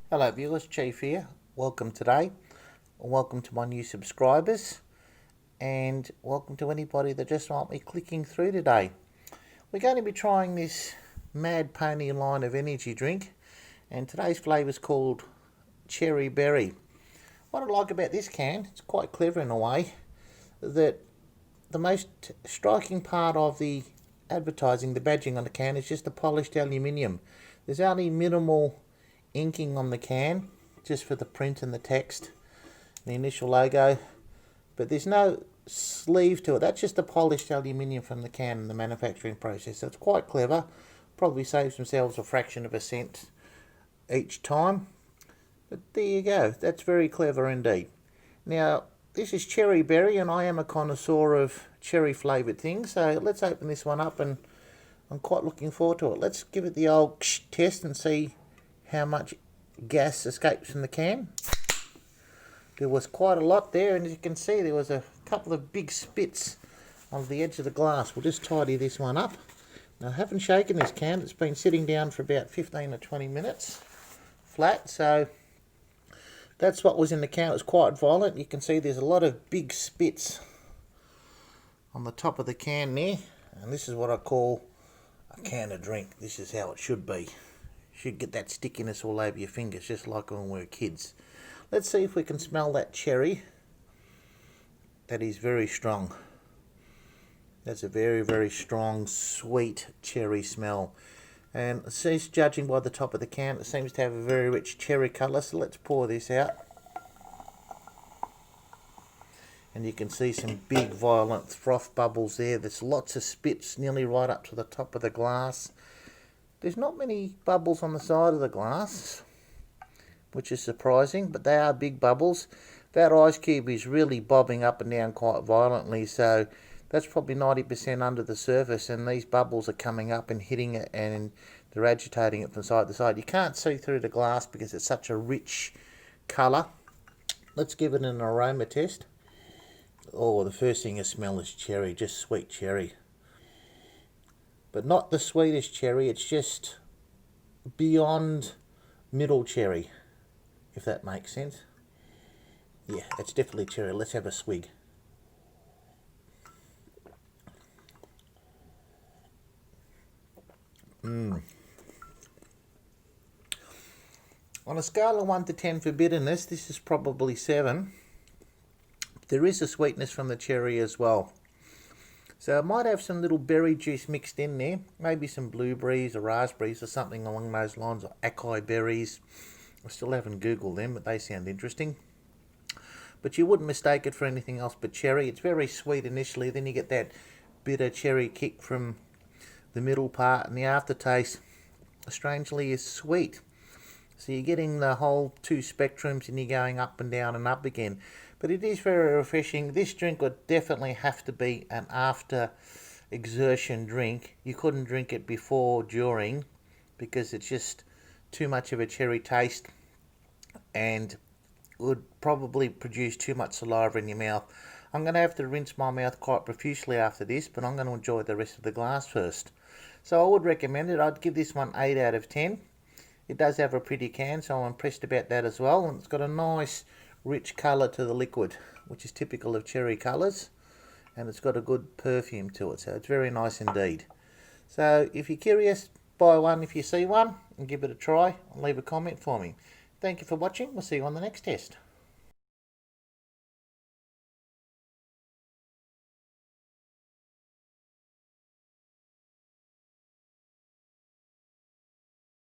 Hello viewers, Chief here. Welcome today. Welcome to my new subscribers. And welcome to anybody that just might be clicking through today. We're going to be trying this Mad Pony line of energy drink. And today's flavour is called Cherry Berry. What I like about this can, it's quite clever in a way, that the most striking part of the advertising, the badging on the can, is just the polished aluminium. There's only minimal inking on the can, just for the print and the text, the initial logo, but there's no sleeve to it. That's just the polished aluminium from the can in the manufacturing process. So it's quite clever. Probably saves themselves a fraction of a cent each time, but there you go. That's very clever indeed. Now this is Cherry Berry, and I am a connoisseur of cherry flavoured things, so let's open this one up, and I'm quite looking forward to it. Let's give it the old test and see how much gas escapes from the can. There was quite a lot there, and as you can see, there was a couple of big spits on the edge of the glass. We'll just tidy this one up. Now, I haven't shaken this can. It's been sitting down for about 15 or 20 minutes flat, so that's what was in the can. It was quite violent. You can see there's a lot of big spits on the top of the can there, and this is what I call a can of drink. This is how it should be. Should get that stickiness all over your fingers, just like when we were kids. Let's see if we can smell that cherry. That is very strong. That's a very, very strong, sweet cherry smell. And it seems, judging by the top of the can, it seems to have a very rich cherry colour. So let's pour this out. And you can see some big, violent froth bubbles there. There's lots of spits nearly right up to the top of the glass. There's not many bubbles on the side of the glass, which is surprising, but they are big bubbles. That ice cube is really bobbing up and down quite violently, so that's probably 90% under the surface, and these bubbles are coming up and hitting it, and they're agitating it from side to side. You can't see through the glass because it's such a rich colour. Let's give it an aroma test. Oh, the first thing I smell is cherry, just sweet cherry. But not the sweetest cherry, it's just beyond middle cherry, if that makes sense. Yeah, it's definitely cherry. Let's have a swig. On a scale of 1 to 10 for bitterness, this is probably 7. There is a sweetness from the cherry as well. So it might have some little berry juice mixed in there, maybe some blueberries or raspberries or something along those lines, or acai berries. I still haven't Googled them, but they sound interesting. But you wouldn't mistake it for anything else but cherry. It's very sweet initially, then you get that bitter cherry kick from the middle part, and the aftertaste, strangely, is sweet. So you're getting the whole two spectrums, and you're going up and down and up again. But it is very refreshing. This drink would definitely have to be an after exertion drink. You couldn't drink it before, during, because it's just too much of a cherry taste and would probably produce too much saliva in your mouth. I'm going to have to rinse my mouth quite profusely after this, but I'm going to enjoy the rest of the glass first. So I would recommend it. I'd give this one 8 out of 10. It does have a pretty can, so I'm impressed about that as well. And it's got a nice rich colour to the liquid, which is typical of cherry colours, and it's got a good perfume to it, so it's very nice indeed. So if you're curious, buy one if you see one and give it a try, and leave a comment for me. Thank you for watching. We'll see you on the next test.